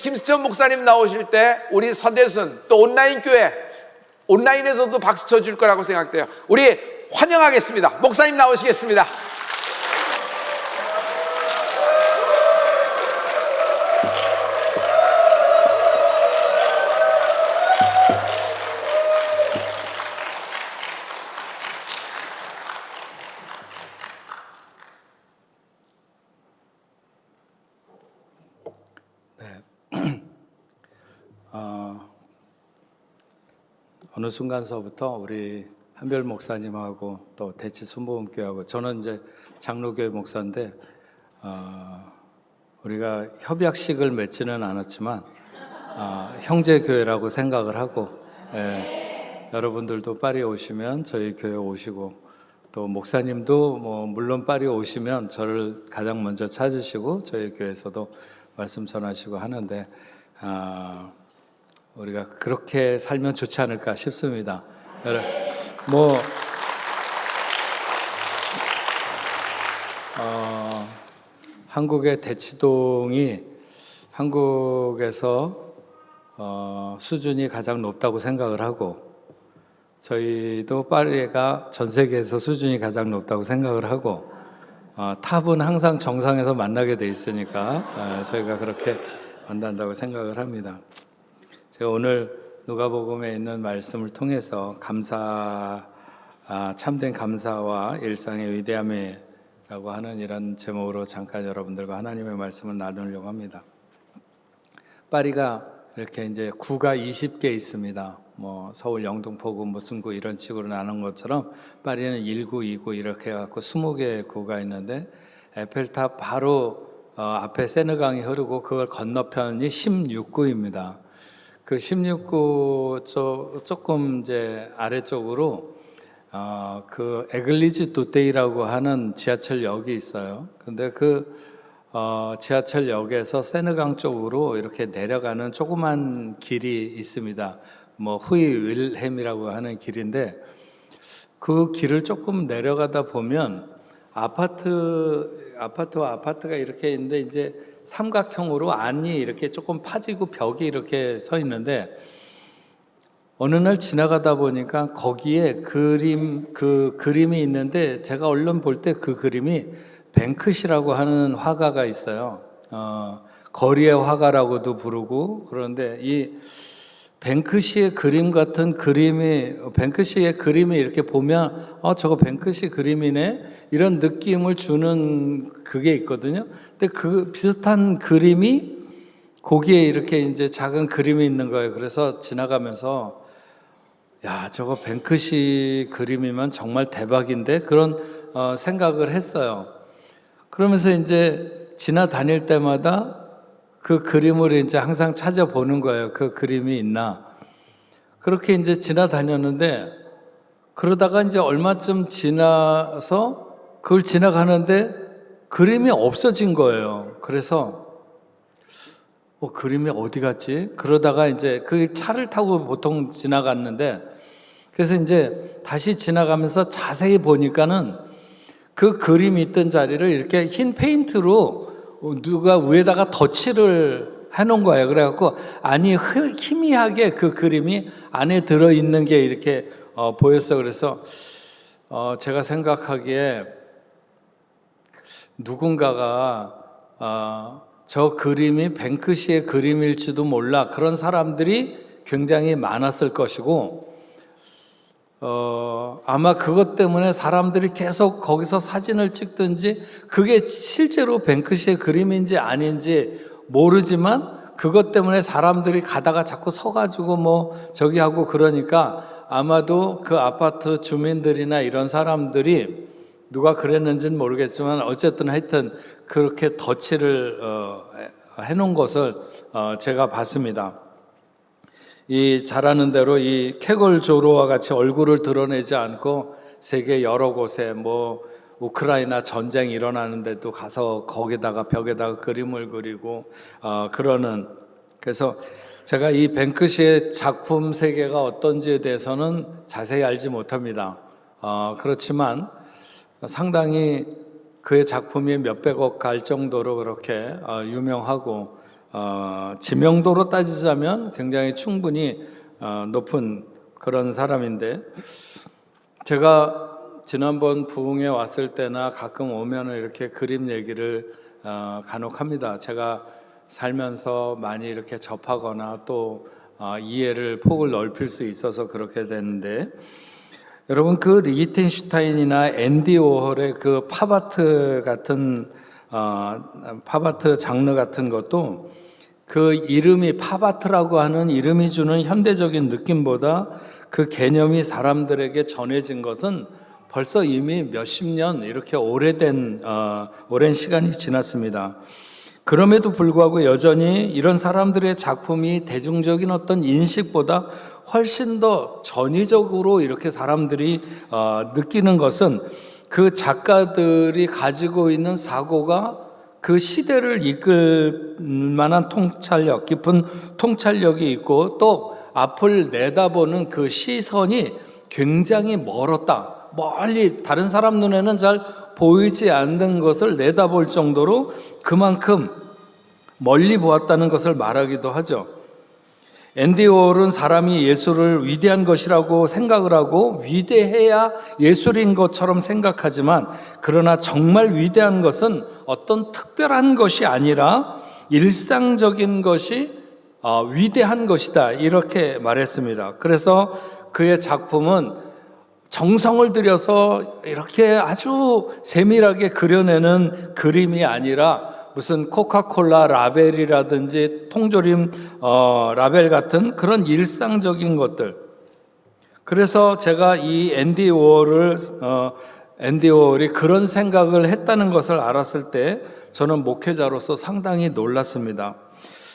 김수천 목사님 나오실 때 우리 서대순 또 온라인 교회 온라인에서도 박수 쳐줄 거라고 생각돼요. 우리 환영하겠습니다. 목사님 나오시겠습니다. 어느 순간서부터 우리 한별 목사님하고 또 대치 순복음교회하고 저는 이제 장로교회 목사인데 우리가 협약식을 맺지는 않았지만 형제교회라고 생각을 하고 여러분들도 파리 오시면 저희 교회 오시고 또 목사님도 물론 파리 오시면 저를 가장 먼저 찾으시고 저희 교회에서도 말씀 전하시고 하는데 우리가 그렇게 살면 좋지 않을까 싶습니다. 한국의 대치동이 한국에서 수준이 가장 높다고 생각을 하고 저희도 파리가 전 세계에서 수준이 가장 높다고 생각을 하고 탑은 항상 정상에서 만나게 돼 있으니까 저희가 그렇게 만난다고 생각을 합니다. 제가 오늘 누가복음에 있는 말씀을 통해서 참된 감사와 일상의 위대함이라고 하는 이런 제목으로 잠깐 여러분들과 하나님의 말씀을 나누려고 합니다. 파리가 이렇게 이제 구가 20개 있습니다. 서울 영등포구 무슨 구 이런 식으로 나눈 것처럼 파리는 1구, 2구 이렇게 해갖고 20개의 구가 있는데 에펠탑 바로 앞에 세느강이 흐르고 그걸 건너편이 16구입니다. 그 16구 조금 이제 아래쪽으로 그 에글리즈 도테이라고 하는 지하철역이 있어요. 근데 그 지하철역에서 세느강 쪽으로 이렇게 내려가는 조그만 길이 있습니다. 후이 윌햄이라고 하는 길인데 그 길을 조금 내려가다 보면 아파트와 아파트가 이렇게 있는데 이제 삼각형으로 안이 이렇게 조금 파지고 벽이 이렇게 서 있는데 어느 날 지나가다 보니까 거기에 그림이 있는데 제가 얼른 볼 때 그 그림이 뱅크시라고 하는 화가가 있어요. 거리의 화가라고도 부르고 그런데 이 뱅크시의 그림 같은 뱅크시의 그림이 이렇게 보면 저거 뱅크시 그림이네 이런 느낌을 주는 그게 있거든요. 근데 그 비슷한 그림이 거기에 이렇게 이제 작은 그림이 있는 거예요. 그래서 지나가면서 야, 저거 뱅크시 그림이면 정말 대박인데 그런 생각을 했어요. 그러면서 이제 지나다닐 때마다 그 그림을 이제 항상 찾아보는 거예요. 그 그림이 있나. 그렇게 이제 지나다녔는데 그러다가 이제 얼마쯤 지나서 그걸 지나가는데 그림이 없어진 거예요. 그래서 그림이 어디 갔지? 그러다가 이제 그 차를 타고 보통 지나갔는데 그래서 이제 다시 지나가면서 자세히 보니까는 그 그림이 있던 자리를 이렇게 흰 페인트로 누가 위에다가 덧칠을 해놓은 거예요. 그래갖고 안이 희미하게 그 그림이 안에 들어있는 게 이렇게 보였어요. 그래서 제가 생각하기에 누군가가 저 그림이 뱅크시의 그림일지도 몰라 그런 사람들이 굉장히 많았을 것이고 아마 그것 때문에 사람들이 계속 거기서 사진을 찍든지 그게 실제로 뱅크시의 그림인지 아닌지 모르지만 그것 때문에 사람들이 가다가 자꾸 서가지고 저기 하고 그러니까 아마도 그 아파트 주민들이나 이런 사람들이 누가 그랬는지는 모르겠지만 어쨌든 하여튼 그렇게 덧칠을 해놓은 것을 제가 봤습니다. 이 잘 아는 대로 이 케골조로와 같이 얼굴을 드러내지 않고 세계 여러 곳에 우크라이나 전쟁 일어나는데도 가서 거기다가 벽에다가 그림을 그리고 그러는 그래서 제가 이 뱅크시의 작품 세계가 어떤지에 대해서는 자세히 알지 못합니다. 그렇지만 상당히 그의 작품이 몇백억 갈 정도로 그렇게 유명하고 지명도로 따지자면 굉장히 충분히 높은 그런 사람인데, 제가 지난번 부흥에 왔을 때나 가끔 오면 이렇게 그림 얘기를 간혹 합니다. 제가 살면서 많이 이렇게 접하거나 또 이해를 폭을 넓힐 수 있어서 그렇게 되는데, 여러분 그 리히텐슈타인이나 앤디 워홀의 그 팝아트 같은 팝아트 장르 같은 것도 그 이름이 팝아트라고 하는 이름이 주는 현대적인 느낌보다 그 개념이 사람들에게 전해진 것은 벌써 이미 몇십 년 이렇게 오랜 시간이 지났습니다. 그럼에도 불구하고 여전히 이런 사람들의 작품이 대중적인 어떤 인식보다 훨씬 더 전위적으로 이렇게 사람들이 느끼는 것은 그 작가들이 가지고 있는 사고가 그 시대를 이끌 만한 통찰력, 깊은 통찰력이 있고 또 앞을 내다보는 그 시선이 굉장히 멀었다. 멀리 다른 사람 눈에는 잘 보이지 않는 것을 내다볼 정도로 그만큼 멀리 보았다는 것을 말하기도 하죠. 앤디 워홀은 사람이 예술을 위대한 것이라고 생각을 하고 위대해야 예술인 것처럼 생각하지만, 그러나 정말 위대한 것은 어떤 특별한 것이 아니라 일상적인 것이 위대한 것이다, 이렇게 말했습니다. 그래서 그의 작품은 정성을 들여서 이렇게 아주 세밀하게 그려내는 그림이 아니라 무슨 코카콜라 라벨이라든지 통조림 라벨 같은 그런 일상적인 것들. 그래서 제가 이 앤디 워홀이 그런 생각을 했다는 것을 알았을 때 저는 목회자로서 상당히 놀랐습니다.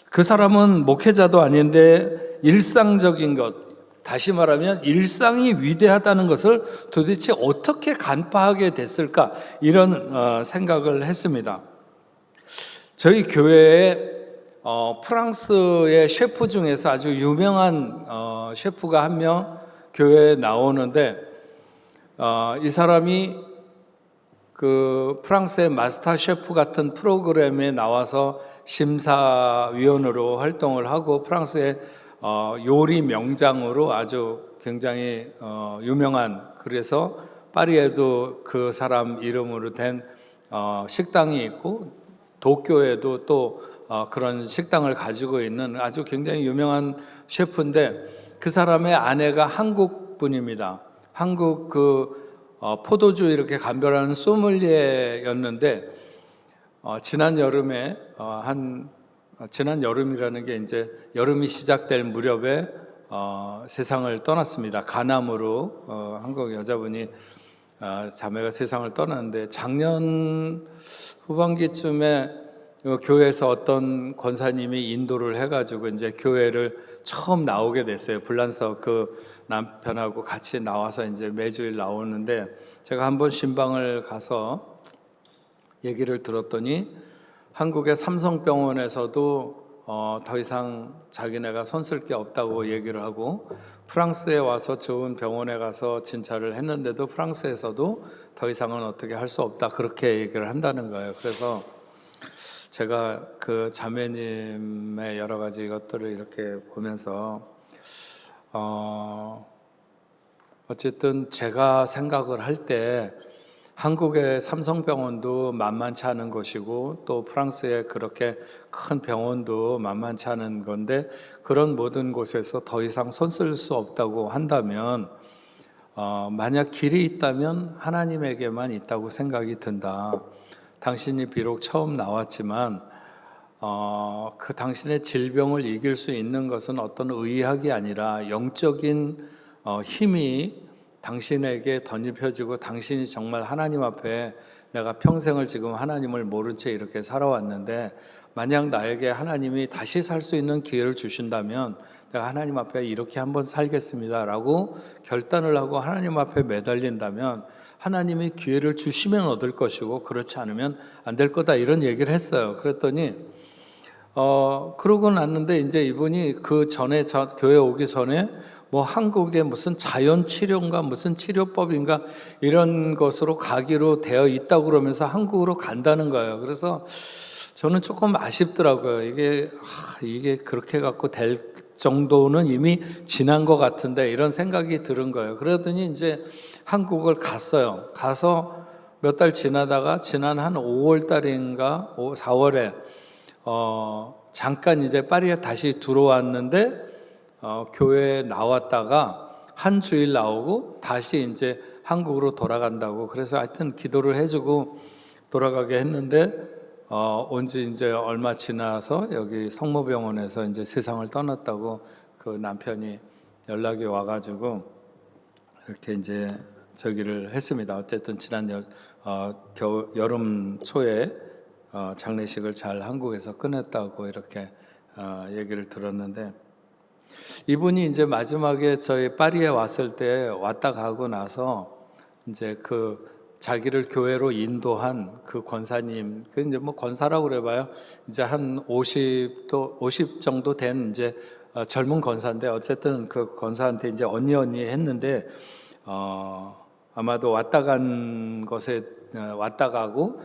그 사람은 목회자도 아닌데 일상적인 것, 다시 말하면 일상이 위대하다는 것을 도대체 어떻게 간파하게 됐을까, 이런 생각을 했습니다. 저희 교회에 프랑스의 셰프 중에서 아주 유명한 셰프가 한 명 교회에 나오는데, 이 사람이 그 프랑스의 마스터 셰프 같은 프로그램에 나와서 심사위원으로 활동을 하고 프랑스의 요리 명장으로 아주 굉장히 유명한, 그래서 파리에도 그 사람 이름으로 된 식당이 있고 도쿄에도 또 그런 식당을 가지고 있는 아주 굉장히 유명한 셰프인데, 그 사람의 아내가 한국 분입니다. 한국 포도주 이렇게 감별하는 소믈리에였는데, 지난 여름에 지난 여름이라는 게 이제 여름이 시작될 무렵에 세상을 떠났습니다. 간암으로 한국 여자분이 자매가 세상을 떠났는데, 작년 후반기쯤에 교회에서 어떤 권사님이 인도를 해가지고 이제 교회를 처음 나오게 됐어요. 불란서 그 남편하고 같이 나와서 이제 매주일 나오는데, 제가 한번 신방을 가서 얘기를 들었더니 한국의 삼성병원에서도 더 이상 자기네가 손쓸 게 없다고 얘기를 하고, 프랑스에 와서 좋은 병원에 가서 진찰을 했는데도 프랑스에서도 더 이상은 어떻게 할 수 없다, 그렇게 얘기를 한다는 거예요. 그래서 제가 그 자매님의 여러 가지 것들을 이렇게 보면서 어쨌든 제가 생각을 할 때 한국의 삼성병원도 만만치 않은 것이고 또 프랑스의 그렇게 큰 병원도 만만치 않은 건데, 그런 모든 곳에서 더 이상 손쓸 수 없다고 한다면 만약 길이 있다면 하나님에게만 있다고 생각이 든다. 당신이 비록 처음 나왔지만 그 당신의 질병을 이길 수 있는 것은 어떤 의학이 아니라 영적인 힘이 당신에게 덧입혀지고, 당신이 정말 하나님 앞에 내가 평생을 지금 하나님을 모른 채 이렇게 살아왔는데, 만약 나에게 하나님이 다시 살 수 있는 기회를 주신다면 내가 하나님 앞에 이렇게 한번 살겠습니다 라고 결단을 하고 하나님 앞에 매달린다면 하나님이 기회를 주시면 얻을 것이고 그렇지 않으면 안 될 거다, 이런 얘기를 했어요. 그랬더니 그러고 났는데 이제 이분이 그 전에 교회 오기 전에 뭐 한국에 무슨 자연치료인가 무슨 치료법인가 이런 것으로 가기로 되어 있다고 그러면서 한국으로 간다는 거예요. 그래서 저는 조금 아쉽더라고요. 이게 그렇게 갖고 될 정도는 이미 지난 것 같은데 이런 생각이 들은 거예요. 그러더니 이제 한국을 갔어요. 가서 몇 달 지나다가 지난 한 5월 달인가 4월에 잠깐 이제 파리에 다시 들어왔는데 교회에 나왔다가 한 주일 나오고 다시 이제 한국으로 돌아간다고 그래서 하여튼 기도를 해주고 돌아가게 했는데 온 지 이제 얼마 지나서 여기 성모병원에서 이제 세상을 떠났다고 그 남편이 연락이 와가지고 이렇게 이제 저기를 했습니다. 어쨌든 지난 여름 초에 장례식을 잘 한국에서 끝냈다고 이렇게 얘기를 들었는데 이분이 이제 마지막에 저희 파리에 왔을 때 왔다 가고 나서 이제 그 자기를 교회로 인도한 그 권사님, 그 이제 뭐 권사라고 그래봐요. 이제 한 50 정도 된 이제 젊은 권사인데 어쨌든 그 권사한테 이제 언니 했는데 아마도 왔다 간 것에 왔다 가고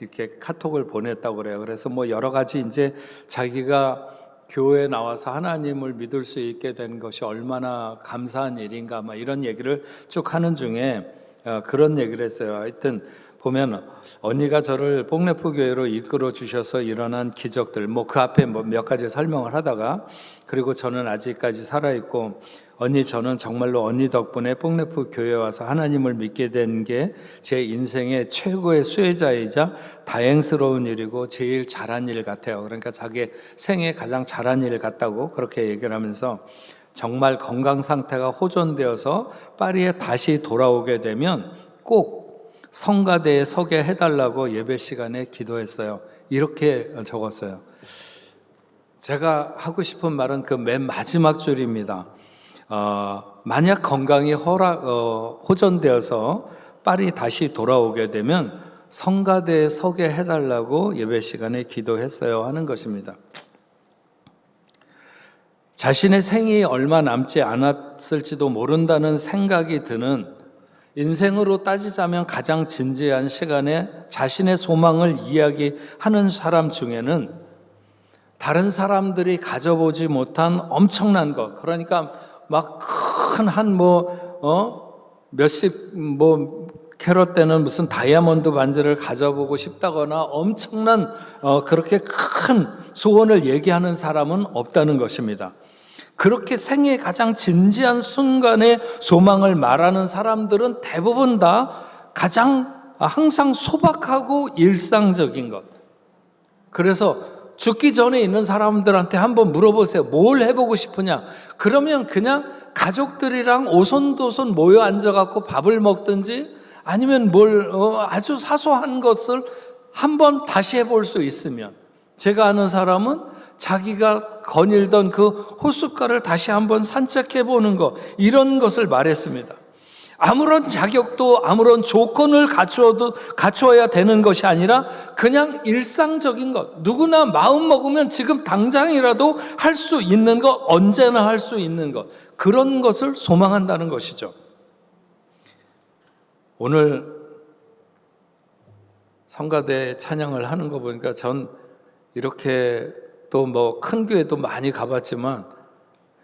이렇게 카톡을 보냈다고 그래요. 그래서 뭐 여러 가지 이제 자기가 교회에 나와서 하나님을 믿을 수 있게 된 것이 얼마나 감사한 일인가 막 이런 얘기를 쭉 하는 중에 그런 얘기를 했어요. 하여튼 보면 언니가 저를 뽕레프 교회로 이끌어 주셔서 일어난 기적들 뭐 그 앞에 뭐 몇 가지 설명을 하다가 그리고 저는 아직까지 살아있고 언니 저는 정말로 언니 덕분에 뽕레프 교회에 와서 하나님을 믿게 된 게 제 인생의 최고의 수혜자이자 다행스러운 일이고 제일 잘한 일 같아요. 그러니까 자기 생애 가장 잘한 일 같다고 그렇게 얘기를 하면서 정말 건강 상태가 호전되어서 파리에 다시 돌아오게 되면 꼭 성가대에 서게 해달라고 예배 시간에 기도했어요. 이렇게 적었어요. 제가 하고 싶은 말은 그 맨 마지막 줄입니다. 만약 건강이 호전되어서 파리 다시 돌아오게 되면 성가대에 서게 해달라고 예배 시간에 기도했어요 하는 것입니다. 자신의 생이 얼마 남지 않았을지도 모른다는 생각이 드는 인생으로 따지자면 가장 진지한 시간에 자신의 소망을 이야기하는 사람 중에는 다른 사람들이 가져보지 못한 엄청난 것, 그러니까 막 큰 한 몇십 캐럿 되는 무슨 다이아몬드 반지를 가져보고 싶다거나 엄청난 그렇게 큰 소원을 얘기하는 사람은 없다는 것입니다. 그렇게 생애의 가장 진지한 순간에 소망을 말하는 사람들은 대부분 다 가장 항상 소박하고 일상적인 것. 그래서 죽기 전에 있는 사람들한테 한번 물어보세요. 뭘 해보고 싶으냐? 그러면 그냥 가족들이랑 오손도손 모여 앉아갖고 밥을 먹든지 아니면 아주 사소한 것을 한번 다시 해볼 수 있으면, 제가 아는 사람은 자기가 거닐던 그 호숫가를 다시 한번 산책해 보는 것, 이런 것을 말했습니다. 아무런 자격도 아무런 조건을 갖추어야 되는 것이 아니라 그냥 일상적인 것, 누구나 마음 먹으면 지금 당장이라도 할 수 있는 것, 언제나 할 수 있는 것, 그런 것을 소망한다는 것이죠. 오늘 성가대 찬양을 하는 거 보니까 전 이렇게 또 뭐 큰 교회도 많이 가봤지만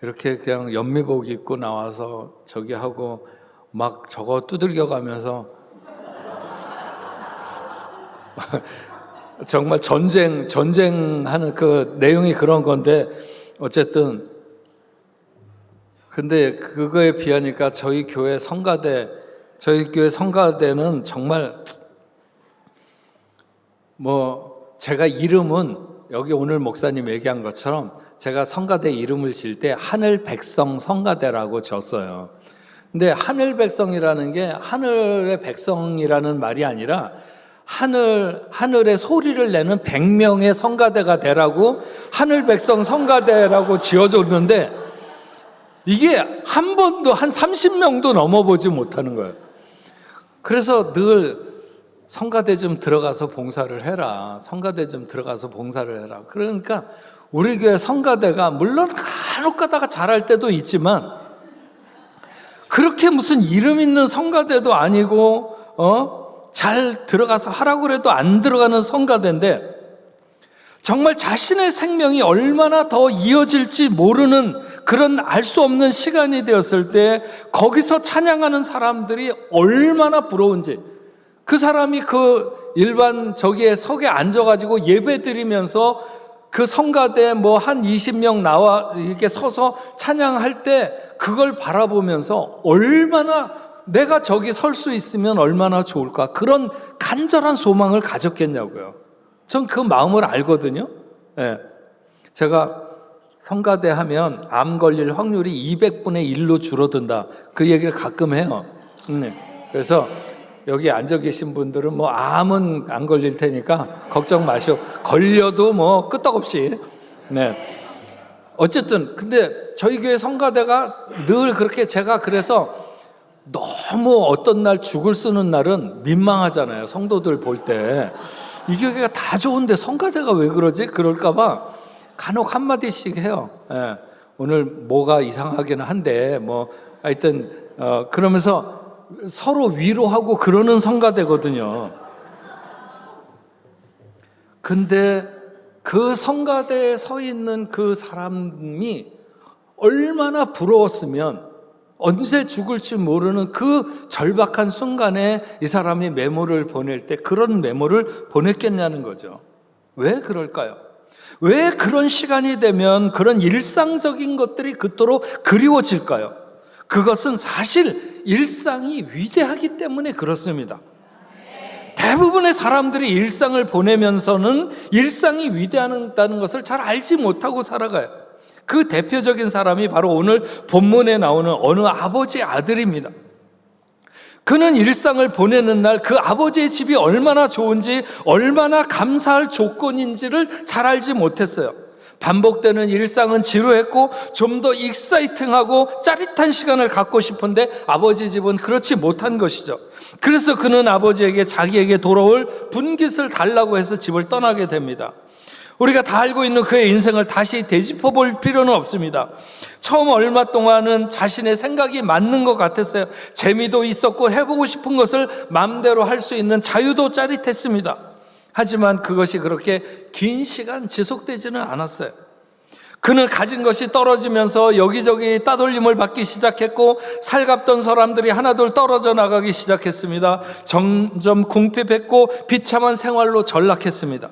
이렇게 그냥 연미복 입고 나와서 저기 하고 막 저거 두들겨 가면서 정말 전쟁하는 그 내용이 그런 건데 어쨌든 근데 그거에 비하니까 저희 교회 성가대는 정말 제가 이름은 여기 오늘 목사님 얘기한 것처럼 제가 성가대 이름을 질 때 하늘 백성 성가대라고 졌어요. 근데 하늘 백성이라는 게 하늘의 백성이라는 말이 아니라 하늘의 소리를 내는 100명의 성가대가 되라고 하늘 백성 성가대라고 지어줬는데 이게 한 번도 한 30명도 넘어보지 못하는 거예요. 그래서 늘 성가대 좀 들어가서 봉사를 해라. 성가대 좀 들어가서 봉사를 해라. 그러니까 우리 교회 성가대가 물론 간혹 가다가 잘할 때도 있지만 그렇게 무슨 이름 있는 성가대도 아니고 잘 들어가서 하라고 해도 안 들어가는 성가대인데 정말 자신의 생명이 얼마나 더 이어질지 모르는 그런 알 수 없는 시간이 되었을 때 거기서 찬양하는 사람들이 얼마나 부러운지, 그 사람이 그 일반 저기에 석에 앉아가지고 예배 드리면서 그 성가대 뭐 한 20명 나와 이렇게 서서 찬양할 때 그걸 바라보면서 얼마나 내가 저기 설 수 있으면 얼마나 좋을까, 그런 간절한 소망을 가졌겠냐고요. 전 그 마음을 알거든요. 예. 제가 성가대 하면 암 걸릴 확률이 200분의 1로 줄어든다, 그 얘기를 가끔 해요. 그래서 여기 앉아 계신 분들은 뭐 암은 안 걸릴 테니까 걱정 마시오. 걸려도 뭐 끄떡없이. 네. 어쨌든 근데 저희 교회 성가대가 늘 그렇게, 제가 그래서 너무 어떤 날 죽을 쓰는 날은 민망하잖아요. 성도들 볼 때 이 교회가 다 좋은데 성가대가 왜 그러지? 그럴까봐 간혹 한마디씩 해요. 예. 오늘 뭐가 이상하기는 한데 뭐 하여튼 그러면서 서로 위로하고 그러는 성가대거든요. 근데 그 성가대에 서 있는 그 사람이 얼마나 부러웠으면 언제 죽을지 모르는 그 절박한 순간에 이 사람이 메모를 보낼 때 그런 메모를 보냈겠냐는 거죠. 왜 그럴까요? 왜 그런 시간이 되면 그런 일상적인 것들이 그토록 그리워질까요? 그것은 사실 일상이 위대하기 때문에 그렇습니다. 대부분의 사람들이 일상을 보내면서는 일상이 위대하다는 것을 잘 알지 못하고 살아가요. 그 대표적인 사람이 바로 오늘 본문에 나오는 어느 아버지의 아들입니다. 그는 일상을 보내는 날 그 아버지의 집이 얼마나 좋은지, 얼마나 감사할 조건인지를 잘 알지 못했어요. 반복되는 일상은 지루했고 좀 더 익사이팅하고 짜릿한 시간을 갖고 싶은데 아버지 집은 그렇지 못한 것이죠. 그래서 그는 아버지에게 자기에게 돌아올 분깃을 달라고 해서 집을 떠나게 됩니다. 우리가 다 알고 있는 그의 인생을 다시 되짚어 볼 필요는 없습니다. 처음 얼마 동안은 자신의 생각이 맞는 것 같았어요. 재미도 있었고 해보고 싶은 것을 마음대로 할 수 있는 자유도 짜릿했습니다. 하지만 그것이 그렇게 긴 시간 지속되지는 않았어요. 그는 가진 것이 떨어지면서 여기저기 따돌림을 받기 시작했고 살갑던 사람들이 하나둘 떨어져 나가기 시작했습니다. 점점 궁핍했고 비참한 생활로 전락했습니다.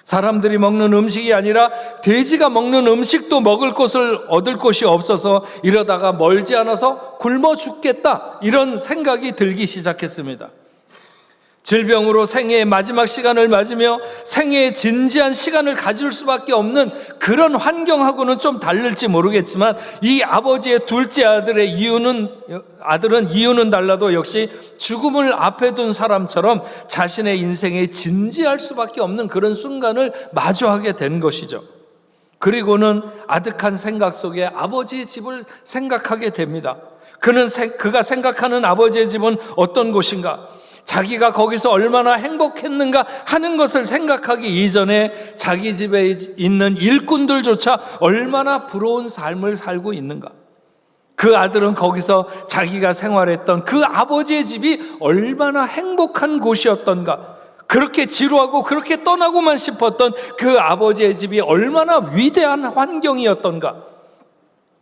사람들이 먹는 음식이 아니라 돼지가 먹는 음식도 먹을 것을 얻을 곳이 없어서 이러다가 멀지 않아서 굶어 죽겠다, 이런 생각이 들기 시작했습니다. 질병으로 생애의 마지막 시간을 맞으며 생애의 진지한 시간을 가질 수밖에 없는 그런 환경하고는 좀 다를지 모르겠지만 이 아버지의 둘째 아들은 이유는 달라도 역시 죽음을 앞에 둔 사람처럼 자신의 인생에 진지할 수밖에 없는 그런 순간을 마주하게 된 것이죠. 그리고는 아득한 생각 속에 아버지의 집을 생각하게 됩니다. 그가 생각하는 아버지의 집은 어떤 곳인가? 자기가 거기서 얼마나 행복했는가 하는 것을 생각하기 이전에 자기 집에 있는 일꾼들조차 얼마나 부러운 삶을 살고 있는가. 그 아들은 거기서 자기가 생활했던 그 아버지의 집이 얼마나 행복한 곳이었던가, 그렇게 지루하고 그렇게 떠나고만 싶었던 그 아버지의 집이 얼마나 위대한 환경이었던가.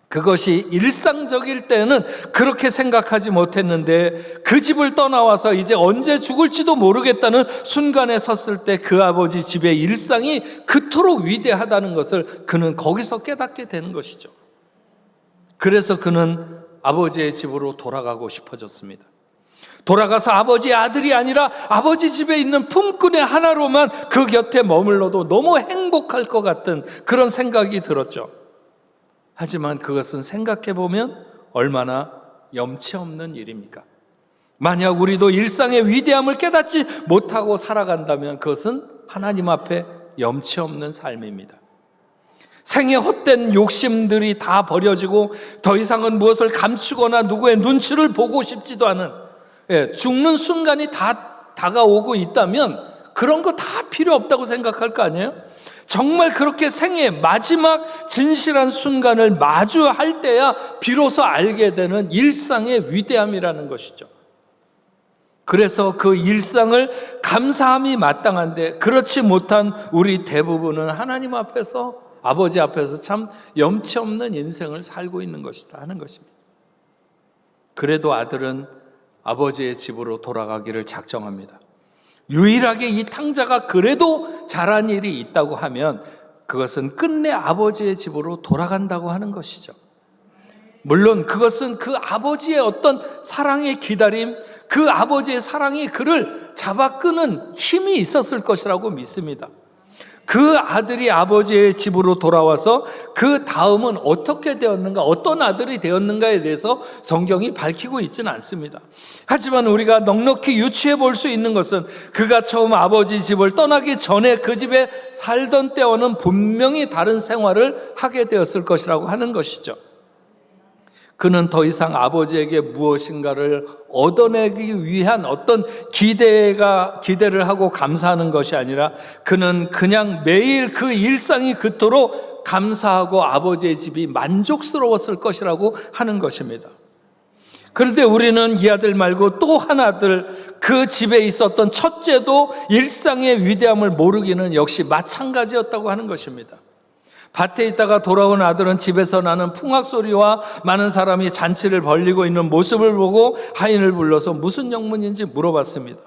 그것이 일상적일 때는 그렇게 생각하지 못했는데 그 집을 떠나와서 이제 언제 죽을지도 모르겠다는 순간에 섰을 때 그 아버지 집의 일상이 그토록 위대하다는 것을 그는 거기서 깨닫게 되는 것이죠. 그래서 그는 아버지의 집으로 돌아가고 싶어졌습니다. 돌아가서 아버지의 아들이 아니라 아버지 집에 있는 품꾼의 하나로만 그 곁에 머물러도 너무 행복할 것 같은 그런 생각이 들었죠. 하지만 그것은 생각해보면 얼마나 염치 없는 일입니까? 만약 우리도 일상의 위대함을 깨닫지 못하고 살아간다면 그것은 하나님 앞에 염치 없는 삶입니다. 생의 헛된 욕심들이 다 버려지고 더 이상은 무엇을 감추거나 누구의 눈치를 보고 싶지도 않은, 죽는 순간이 다 다가오고 있다면 그런 거 다 필요 없다고 생각할 거 아니에요? 정말 그렇게 생의 마지막 진실한 순간을 마주할 때야 비로소 알게 되는 일상의 위대함이라는 것이죠. 그래서 그 일상을 감사함이 마땅한데 그렇지 못한 우리 대부분은 하나님 앞에서, 아버지 앞에서 참 염치 없는 인생을 살고 있는 것이다 하는 것입니다. 그래도 아들은 아버지의 집으로 돌아가기를 작정합니다. 유일하게 이 탕자가 그래도 잘한 일이 있다고 하면 그것은 끝내 아버지의 집으로 돌아간다고 하는 것이죠. 물론 그것은 그 아버지의 어떤 사랑의 기다림, 그 아버지의 사랑이 그를 잡아 끄는 힘이 있었을 것이라고 믿습니다. 그 아들이 아버지의 집으로 돌아와서 그 다음은 어떻게 되었는가, 어떤 아들이 되었는가에 대해서 성경이 밝히고 있지는 않습니다. 하지만 우리가 넉넉히 유추해 볼 수 있는 것은 그가 처음 아버지 집을 떠나기 전에 그 집에 살던 때와는 분명히 다른 생활을 하게 되었을 것이라고 하는 것이죠. 그는 더 이상 아버지에게 무엇인가를 얻어내기 위한 어떤 기대를 하고 감사하는 것이 아니라 그는 그냥 매일 그 일상이 그토록 감사하고 아버지의 집이 만족스러웠을 것이라고 하는 것입니다. 그런데 우리는 이 아들 말고 또 한 아들, 그 집에 있었던 첫째도 일상의 위대함을 모르기는 역시 마찬가지였다고 하는 것입니다. 밭에 있다가 돌아온 아들은 집에서 나는 풍악 소리와 많은 사람이 잔치를 벌이고 있는 모습을 보고 하인을 불러서 무슨 영문인지 물어봤습니다.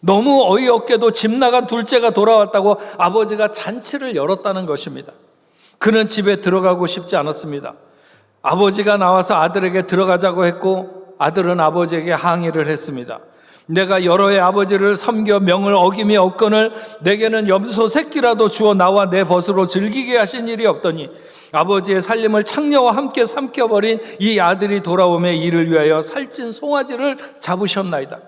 너무 어이없게도 집 나간 둘째가 돌아왔다고 아버지가 잔치를 열었다는 것입니다. 그는 집에 들어가고 싶지 않았습니다. 아버지가 나와서 아들에게 들어가자고 했고 아들은 아버지에게 항의를 했습니다. 내가 여러 해 아버지를 섬겨 명을 어김이 없거늘 내게는 염소 새끼라도 주어 나와 내 벗으로 즐기게 하신 일이 없더니 아버지의 살림을 창녀와 함께 삼켜버린 이 아들이 돌아오매 이를 위하여 살찐 송아지를 잡으셨나이다.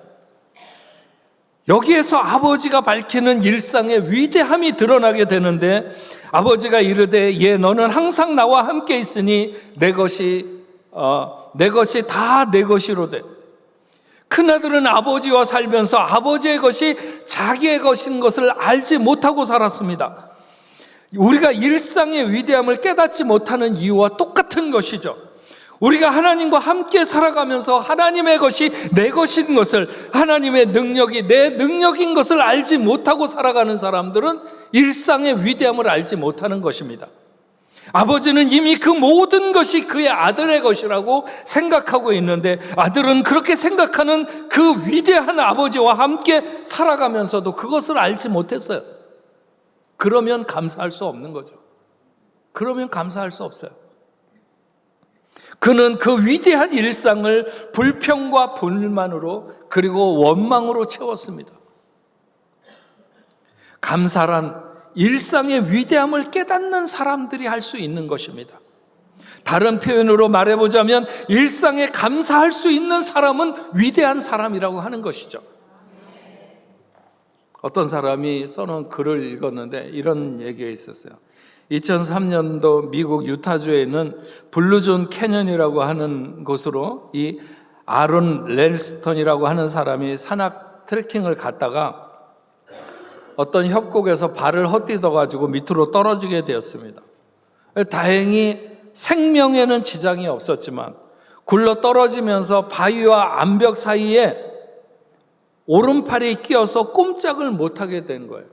여기에서 아버지가 밝히는 일상의 위대함이 드러나게 되는데 아버지가 이르되 예 너는 항상 나와 함께 있으니 내 것이 다 내 것이로되 큰아들은 아버지와 살면서 아버지의 것이 자기의 것인 것을 알지 못하고 살았습니다. 우리가 일상의 위대함을 깨닫지 못하는 이유와 똑같은 것이죠. 우리가 하나님과 함께 살아가면서 하나님의 것이 내 것인 것을, 하나님의 능력이 내 능력인 것을 알지 못하고 살아가는 사람들은 일상의 위대함을 알지 못하는 것입니다. 아버지는 이미 그 모든 것이 그의 아들의 것이라고 생각하고 있는데 아들은 그렇게 생각하는 그 위대한 아버지와 함께 살아가면서도 그것을 알지 못했어요. 그러면 감사할 수 없는 거죠. 그러면 감사할 수 없어요. 그는 그 위대한 일상을 불평과 불만으로 그리고 원망으로 채웠습니다. 감사란 일상의 위대함을 깨닫는 사람들이 할 수 있는 것입니다. 다른 표현으로 말해보자면 일상에 감사할 수 있는 사람은 위대한 사람이라고 하는 것이죠. 어떤 사람이 써놓은 글을 읽었는데 이런 얘기가 있었어요. 2003년도 미국 유타주에 있는 블루존 캐년이라고 하는 곳으로 이 아론 렐스턴이라고 하는 사람이 산악 트레킹을 갔다가 어떤 협곡에서 발을 헛디뎌가지고 밑으로 떨어지게 되었습니다. 다행히 생명에는 지장이 없었지만 굴러 떨어지면서 바위와 암벽 사이에 오른팔이 끼어서 꼼짝을 못하게 된 거예요.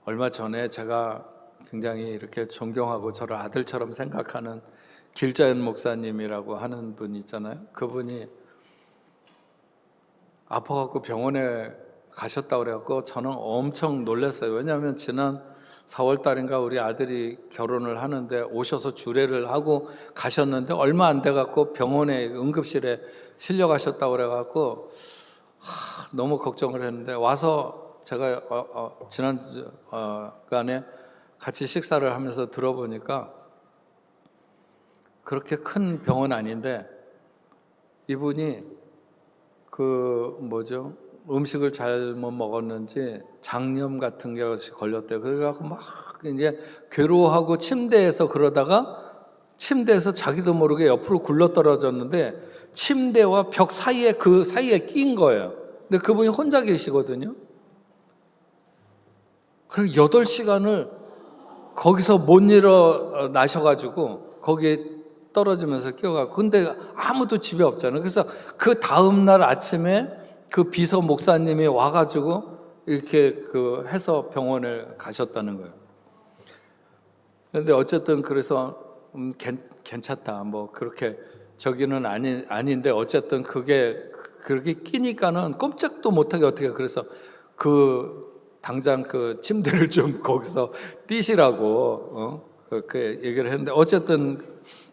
얼마 전에 제가 굉장히 이렇게 존경하고 저를 아들처럼 생각하는 길자연 목사님이라고 하는 분 있잖아요. 그분이 아파갖고 병원에 가셨다고 그래갖고 저는 엄청 놀랐어요. 왜냐하면 지난 4월 달인가 우리 아들이 결혼을 하는데 오셔서 주례를 하고 가셨는데 얼마 안 돼갖고 병원에 응급실에 실려가셨다고 그래갖고 너무 걱정을 했는데 와서 제가 지난간에 같이 식사를 하면서 들어보니까 그렇게 큰 병원 아닌데 이분이 음식을 잘못 먹었는지 장염 같은 것이 걸렸대요. 그래갖고 막 이제 괴로워하고 침대에서 그러다가 침대에서 자기도 모르게 옆으로 굴러 떨어졌는데 침대와 벽 사이에 그 사이에 낀 거예요. 근데 그분이 혼자 계시거든요. 그리고 8시간을 거기서 못 일어나셔가지고 거기에 떨어지면서 끼어가고, 근데 아무도 집에 없잖아요. 그래서 그 다음날 아침에 그 비서 목사님이 와가지고 이렇게 해서 병원에 가셨다는 거예요. 근데 어쨌든 그래서 괜찮다. 뭐 그렇게 저기는 아닌데 어쨌든 그게 그렇게 끼니까는 꼼짝도 못하게 어떻게, 그래서 당장 침대를 좀 거기서 띄시라고 그렇게 얘기를 했는데, 어쨌든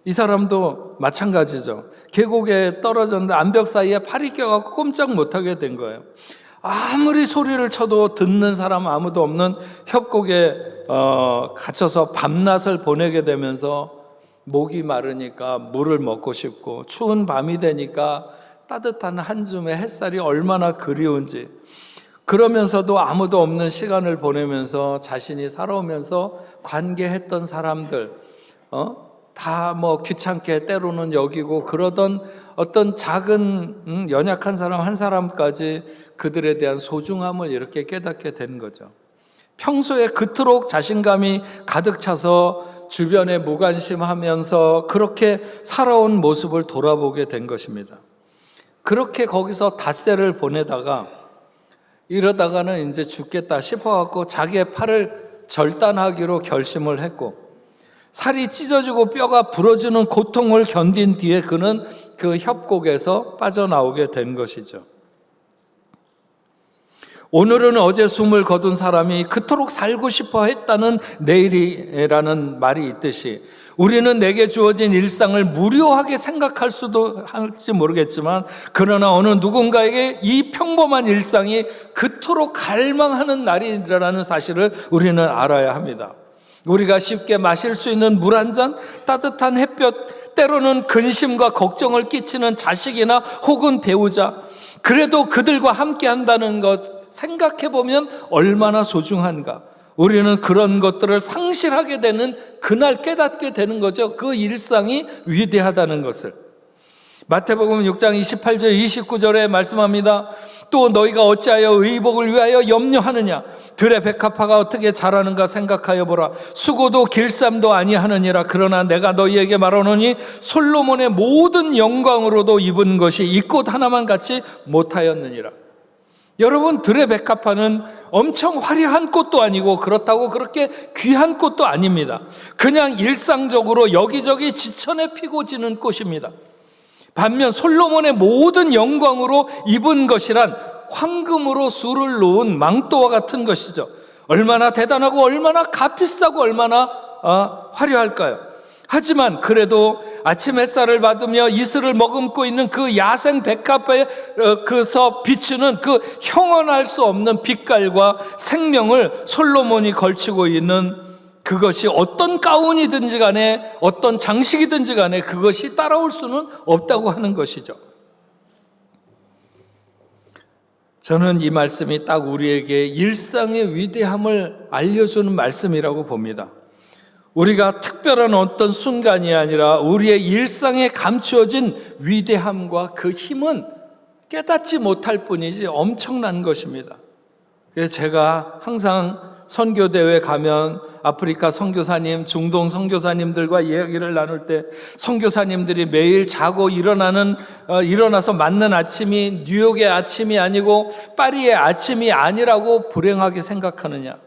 이 사람도 마찬가지죠. 계곡에 떨어졌는데 암벽 사이에 팔이 껴갖고 꼼짝 못하게 된 거예요. 아무리 소리를 쳐도 듣는 사람 아무도 없는 협곡에 갇혀서 밤낮을 보내게 되면서 목이 마르니까 물을 먹고 싶고, 추운 밤이 되니까 따뜻한 한 줌의 햇살이 얼마나 그리운지, 그러면서도 아무도 없는 시간을 보내면서 자신이 살아오면서 관계했던 사람들 다 뭐 귀찮게 때로는 여기고 그러던 어떤 작은 연약한 사람 한 사람까지 그들에 대한 소중함을 이렇게 깨닫게 된 거죠. 평소에 그토록 자신감이 가득 차서 주변에 무관심하면서 그렇게 살아온 모습을 돌아보게 된 것입니다. 그렇게 거기서 닷새를 보내다가 이러다가는 이제 죽겠다 싶어갖고 자기의 팔을 절단하기로 결심을 했고, 살이 찢어지고 뼈가 부러지는 고통을 견딘 뒤에 그는 그 협곡에서 빠져나오게 된 것이죠. 오늘은 어제 숨을 거둔 사람이 그토록 살고 싶어 했다는 내일이라는 말이 있듯이, 우리는 내게 주어진 일상을 무료하게 생각할 수도 할지 모르겠지만, 그러나 어느 누군가에게 이 평범한 일상이 그토록 갈망하는 날이라는 사실을 우리는 알아야 합니다. 우리가 쉽게 마실 수 있는 물 한 잔, 따뜻한 햇볕, 때로는 근심과 걱정을 끼치는 자식이나 혹은 배우자, 그래도 그들과 함께 한다는 것 생각해 보면 얼마나 소중한가. 우리는 그런 것들을 상실하게 되는 그날 깨닫게 되는 거죠. 그 일상이 위대하다는 것을. 마태복음 6장 28절 29절에 말씀합니다. 또 너희가 어찌하여 의복을 위하여 염려하느냐? 들의 백합화가 어떻게 자라는가 생각하여 보라. 수고도 길쌈도 아니하느니라. 그러나 내가 너희에게 말하노니 솔로몬의 모든 영광으로도 입은 것이 이 꽃 하나만 같이 못하였느니라. 여러분, 들의 백합화는 엄청 화려한 꽃도 아니고 그렇다고 그렇게 귀한 꽃도 아닙니다. 그냥 일상적으로 여기저기 지천에 피고 지는 꽃입니다. 반면 솔로몬의 모든 영광으로 입은 것이란 황금으로 술을 놓은 망토와 같은 것이죠. 얼마나 대단하고 얼마나 값비싸고 얼마나 화려할까요? 하지만 그래도 아침 햇살을 받으며 이슬을 머금고 있는 그 야생 백합화에서 비추는 그 형언할 수 없는 빛깔과 생명을 솔로몬이 걸치고 있는, 그것이 어떤 가운이든지 간에 어떤 장식이든지 간에 그것이 따라올 수는 없다고 하는 것이죠. 저는 이 말씀이 딱 우리에게 일상의 위대함을 알려주는 말씀이라고 봅니다. 우리가 특별한 어떤 순간이 아니라 우리의 일상에 감추어진 위대함과 그 힘은 깨닫지 못할 뿐이지 엄청난 것입니다. 그래서 제가 항상 선교대회 가면 아프리카 선교사님, 중동 선교사님들과 이야기를 나눌 때, 선교사님들이 매일 자고 일어나서 맞는 아침이 뉴욕의 아침이 아니고 파리의 아침이 아니라고 불행하게 생각하느냐.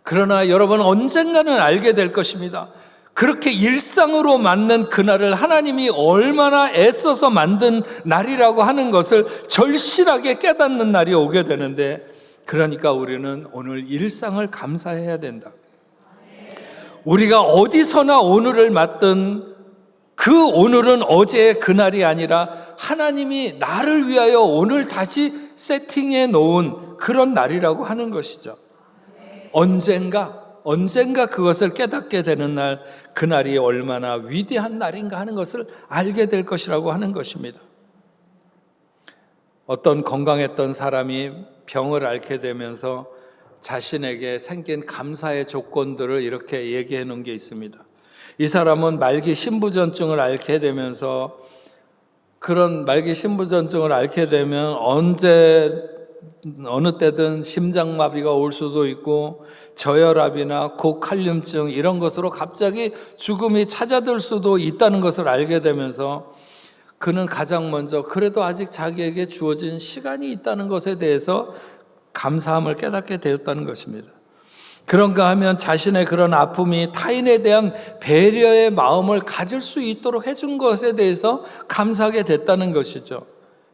그러나 여러분, 언젠가는 알게 될 것입니다. 그렇게 일상으로 맞는 그날을 하나님이 얼마나 애써서 만든 날이라고 하는 것을 절실하게 깨닫는 날이 오게 되는데, 그러니까 우리는 오늘 일상을 감사해야 된다. 우리가 어디서나 오늘을 맞든 그 오늘은 어제의 그날이 아니라 하나님이 나를 위하여 오늘 다시 세팅해 놓은 그런 날이라고 하는 것이죠. 언젠가 그것을 깨닫게 되는 날, 그날이 얼마나 위대한 날인가 하는 것을 알게 될 것이라고 하는 것입니다. 어떤 건강했던 사람이 병을 앓게 되면서 자신에게 생긴 감사의 조건들을 이렇게 얘기해 놓은 게 있습니다. 이 사람은 말기 신부전증을 앓게 되면서, 그런 말기 신부전증을 앓게 되면 언제 어느 때든 심장마비가 올 수도 있고 저혈압이나 고칼륨증 이런 것으로 갑자기 죽음이 찾아들 수도 있다는 것을 알게 되면서 그는 가장 먼저 그래도 아직 자기에게 주어진 시간이 있다는 것에 대해서 감사함을 깨닫게 되었다는 것입니다. 그런가 하면 자신의 그런 아픔이 타인에 대한 배려의 마음을 가질 수 있도록 해준 것에 대해서 감사하게 됐다는 것이죠.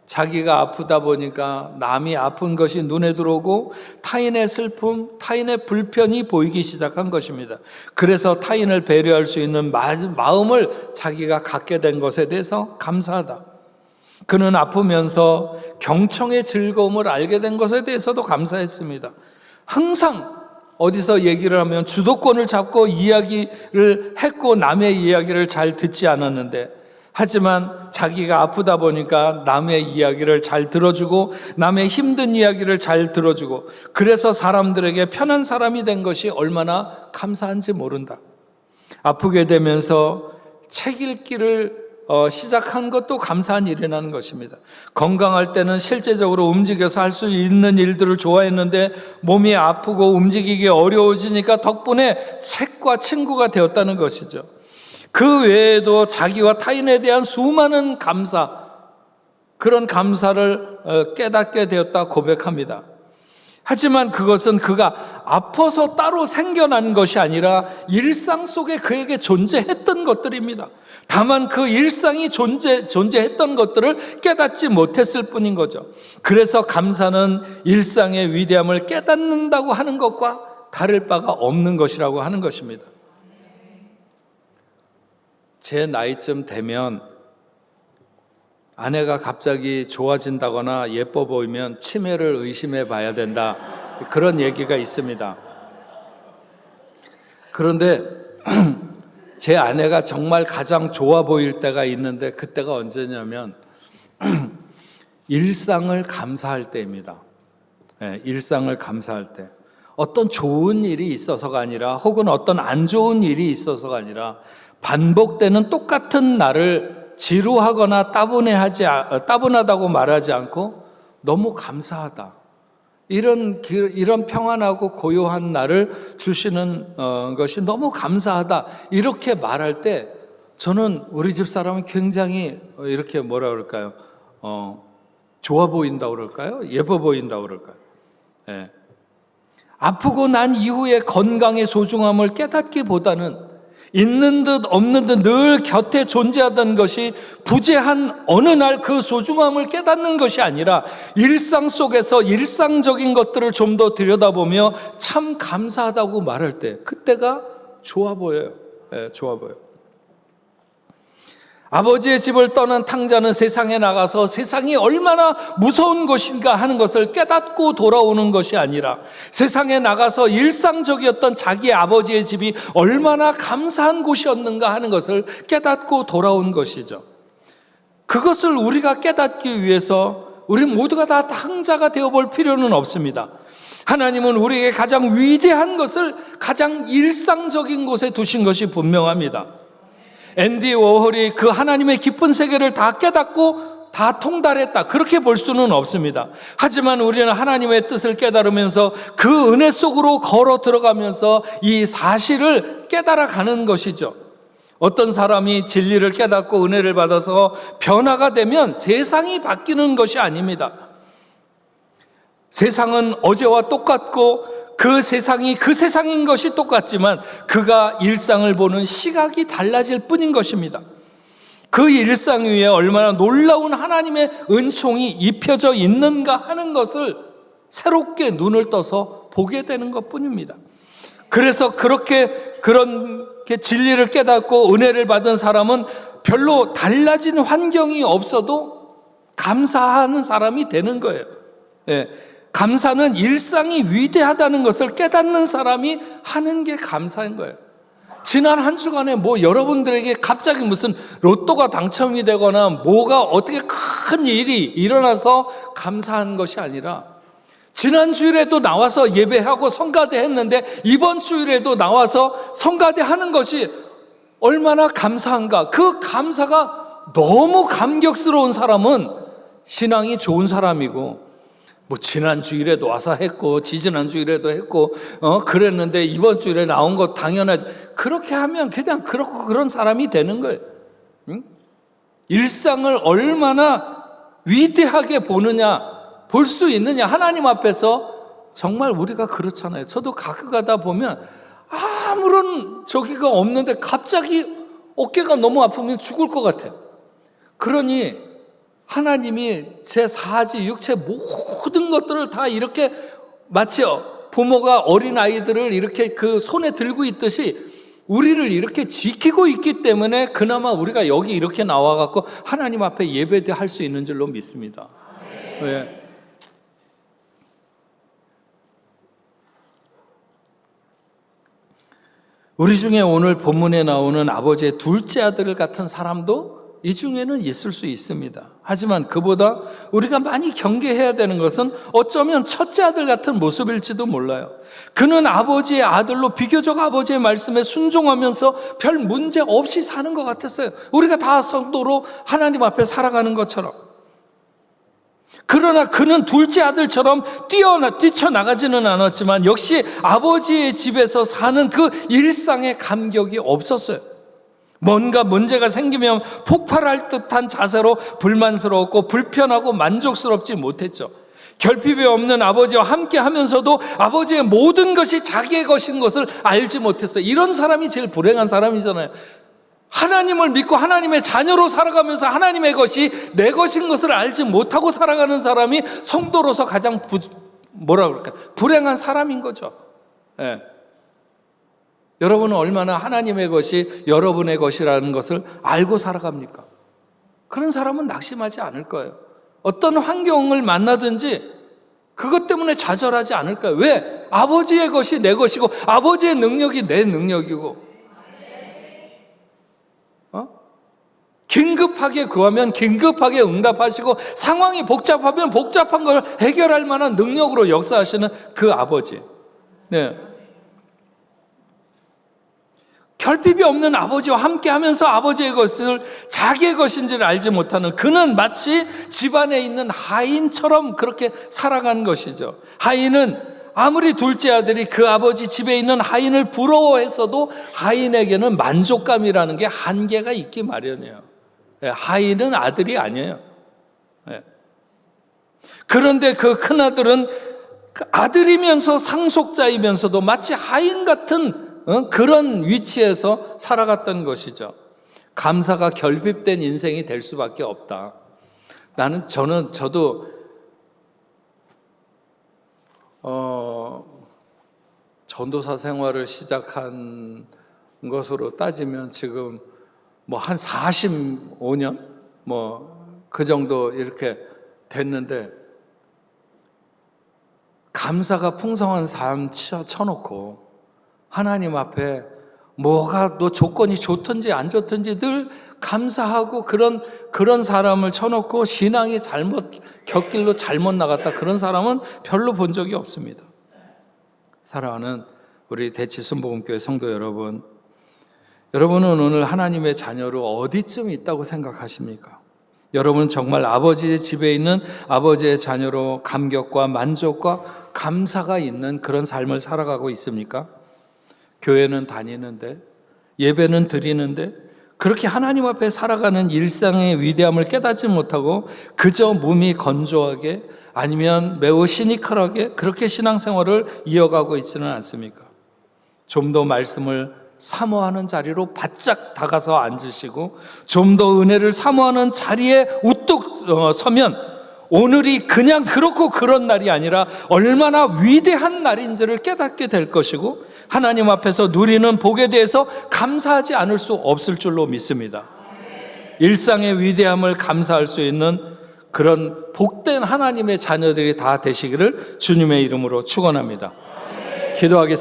자기가 아프다 보니까 남이 아픈 것이 눈에 들어오고 타인의 슬픔, 타인의 불편이 보이기 시작한 것입니다. 그래서 타인을 배려할 수 있는 마음을 자기가 갖게 된 것에 대해서 감사하다. 그는 아프면서 경청의 즐거움을 알게 된 것에 대해서도 감사했습니다. 항상 어디서 얘기를 하면 주도권을 잡고 이야기를 했고 남의 이야기를 잘 듣지 않았는데, 하지만 자기가 아프다 보니까 남의 이야기를 잘 들어주고 남의 힘든 이야기를 잘 들어주고 그래서 사람들에게 편한 사람이 된 것이 얼마나 감사한지 모른다. 아프게 되면서 책 읽기를 시작한 것도 감사한 일이라는 것입니다. 건강할 때는 실제적으로 움직여서 할 수 있는 일들을 좋아했는데 몸이 아프고 움직이기 어려워지니까 덕분에 책과 친구가 되었다는 것이죠. 그 외에도 자기와 타인에 대한 수많은 감사, 그런 감사를 깨닫게 되었다 고백합니다. 하지만 그것은 그가 아파서 따로 생겨난 것이 아니라 일상 속에 그에게 존재했던 것들입니다. 다만 그 일상이 존재했던 것들을 깨닫지 못했을 뿐인 거죠. 그래서 감사는 일상의 위대함을 깨닫는다고 하는 것과 다를 바가 없는 것이라고 하는 것입니다. 제 나이쯤 되면 아내가 갑자기 좋아진다거나 예뻐 보이면 치매를 의심해 봐야 된다, 그런 얘기가 있습니다. 그런데 제 아내가 정말 가장 좋아 보일 때가 있는데 그때가 언제냐면 일상을 감사할 때입니다. 네, 일상을 감사할 때. 어떤 좋은 일이 있어서가 아니라 혹은 어떤 안 좋은 일이 있어서가 아니라 반복되는 똑같은 날을 지루하거나 따분하다고 말하지 않고 너무 감사하다, 이런 평안하고 고요한 날을 주시는 것이 너무 감사하다, 이렇게 말할 때 저는 우리 집 사람은 굉장히 이렇게 뭐라 그럴까요? 좋아 보인다고 그럴까요? 예뻐 보인다고 그럴까요? 네. 아프고 난 이후에 건강의 소중함을 깨닫기보다는 있는 듯 없는 듯 늘 곁에 존재하던 것이 부재한 어느 날 그 소중함을 깨닫는 것이 아니라 일상 속에서 일상적인 것들을 좀 더 들여다보며 참 감사하다고 말할 때 그때가 좋아 보여요. 네, 좋아 보여요. 아버지의 집을 떠난 탕자는 세상에 나가서 세상이 얼마나 무서운 것인가 하는 것을 깨닫고 돌아오는 것이 아니라 세상에 나가서 일상적이었던 자기 아버지의 집이 얼마나 감사한 곳이었는가 하는 것을 깨닫고 돌아온 것이죠. 그것을 우리가 깨닫기 위해서 우리 모두가 다 탕자가 되어볼 필요는 없습니다. 하나님은 우리에게 가장 위대한 것을 가장 일상적인 곳에 두신 것이 분명합니다. 앤디 워홀이 그 하나님의 깊은 세계를 다 깨닫고 다 통달했다, 그렇게 볼 수는 없습니다. 하지만 우리는 하나님의 뜻을 깨달으면서 그 은혜 속으로 걸어 들어가면서 이 사실을 깨달아가는 것이죠. 어떤 사람이 진리를 깨닫고 은혜를 받아서 변화가 되면 세상이 바뀌는 것이 아닙니다. 세상은 어제와 똑같고 그 세상이 그 세상인 것이 똑같지만 그가 일상을 보는 시각이 달라질 뿐인 것입니다. 그 일상 위에 얼마나 놀라운 하나님의 은총이 입혀져 있는가 하는 것을 새롭게 눈을 떠서 보게 되는 것뿐입니다. 그래서 그렇게 진리를 깨닫고 은혜를 받은 사람은 별로 달라진 환경이 없어도 감사하는 사람이 되는 거예요. 네. 감사는 일상이 위대하다는 것을 깨닫는 사람이 하는 게 감사인 거예요. 지난 한 주간에 여러분들에게 갑자기 무슨 로또가 당첨이 되거나 뭐가 어떻게 큰 일이 일어나서 감사한 것이 아니라 지난 주일에도 나와서 예배하고 성가대 했는데 이번 주일에도 나와서 성가대 하는 것이 얼마나 감사한가. 그 감사가 너무 감격스러운 사람은 신앙이 좋은 사람이고 뭐 지난 주일에도 와서 했고 지지난 주일에도 했고 그랬는데 이번 주일에 나온 거 당연하지. 그렇게 하면 그냥 그렇고 그런 사람이 되는 거예요. 응? 일상을 얼마나 위대하게 보느냐, 볼 수 있느냐. 하나님 앞에서 정말 우리가 그렇잖아요. 저도 가끔 가다 보면 아무런 저기가 없는데 갑자기 어깨가 너무 아프면 죽을 것 같아요. 그러니 하나님이 제 사지, 육체 모든 것들을 다 이렇게 마치 부모가 어린아이들을 이렇게 그 손에 들고 있듯이 우리를 이렇게 지키고 있기 때문에 그나마 우리가 여기 이렇게 나와갖고 하나님 앞에 예배할 수 있는 줄로 믿습니다. 네. 우리 중에 오늘 본문에 나오는 아버지의 둘째 아들 같은 사람도 이 중에는 있을 수 있습니다. 하지만 그보다 우리가 많이 경계해야 되는 것은 어쩌면 첫째 아들 같은 모습일지도 몰라요. 그는 아버지의 아들로 비교적 아버지의 말씀에 순종하면서 별 문제 없이 사는 것 같았어요. 우리가 다 성도로 하나님 앞에 살아가는 것처럼. 그러나 그는 둘째 아들처럼 뛰쳐나가지는 않았지만 역시 아버지의 집에서 사는 그 일상의 감격이 없었어요. 뭔가 문제가 생기면 폭발할 듯한 자세로 불만스러웠고 불편하고 만족스럽지 못했죠. 결핍이 없는 아버지와 함께 하면서도 아버지의 모든 것이 자기의 것인 것을 알지 못했어요. 이런 사람이 제일 불행한 사람이잖아요. 하나님을 믿고 하나님의 자녀로 살아가면서 하나님의 것이 내 것인 것을 알지 못하고 살아가는 사람이 성도로서 가장 불행한 사람인 거죠. 네. 여러분은 얼마나 하나님의 것이 여러분의 것이라는 것을 알고 살아갑니까? 그런 사람은 낙심하지 않을 거예요. 어떤 환경을 만나든지 그것 때문에 좌절하지 않을 거예요. 왜? 아버지의 것이 내 것이고 아버지의 능력이 내 능력이고 긴급하게 구하면 긴급하게 응답하시고 상황이 복잡하면 복잡한 걸 해결할 만한 능력으로 역사하시는 그 아버지. 네. 결핍이 없는 아버지와 함께하면서 아버지의 것을 자기의 것인지를 알지 못하는 그는 마치 집안에 있는 하인처럼 그렇게 살아간 것이죠. 하인은 아무리 둘째 아들이 그 아버지 집에 있는 하인을 부러워했어도 하인에게는 만족감이라는 게 한계가 있기 마련이에요. 하인은 아들이 아니에요. 그런데 그 큰아들은 아들이면서 상속자이면서도 마치 하인 같은 그런 위치에서 살아갔던 것이죠. 감사가 결핍된 인생이 될 수밖에 없다. 저도 전도사 생활을 시작한 것으로 따지면 지금 뭐 한 45년 그 정도 이렇게 됐는데 감사가 풍성한 삶 쳐놓고 하나님 앞에 뭐가 너 조건이 좋든지 안 좋든지 늘 감사하고 그런 사람을 쳐놓고 신앙이 곁길로 잘못 나갔다 그런 사람은 별로 본 적이 없습니다. 사랑하는 우리 대치순복음교회 성도 여러분, 여러분은 오늘 하나님의 자녀로 어디쯤 있다고 생각하십니까? 여러분은 정말 아버지의 집에 있는 아버지의 자녀로 감격과 만족과 감사가 있는 그런 삶을 살아가고 있습니까? 교회는 다니는데 예배는 드리는데 그렇게 하나님 앞에 살아가는 일상의 위대함을 깨닫지 못하고 그저 몸이 건조하게 아니면 매우 시니컬하게 그렇게 신앙생활을 이어가고 있지는 않습니까? 좀 더 말씀을 사모하는 자리로 바짝 다가서 앉으시고 좀 더 은혜를 사모하는 자리에 우뚝 서면 오늘이 그냥 그렇고 그런 날이 아니라 얼마나 위대한 날인지를 깨닫게 될 것이고 하나님 앞에서 누리는 복에 대해서 감사하지 않을 수 없을 줄로 믿습니다. 일상의 위대함을 감사할 수 있는 그런 복된 하나님의 자녀들이 다 되시기를 주님의 이름으로 축원합니다. 기도하겠습니다.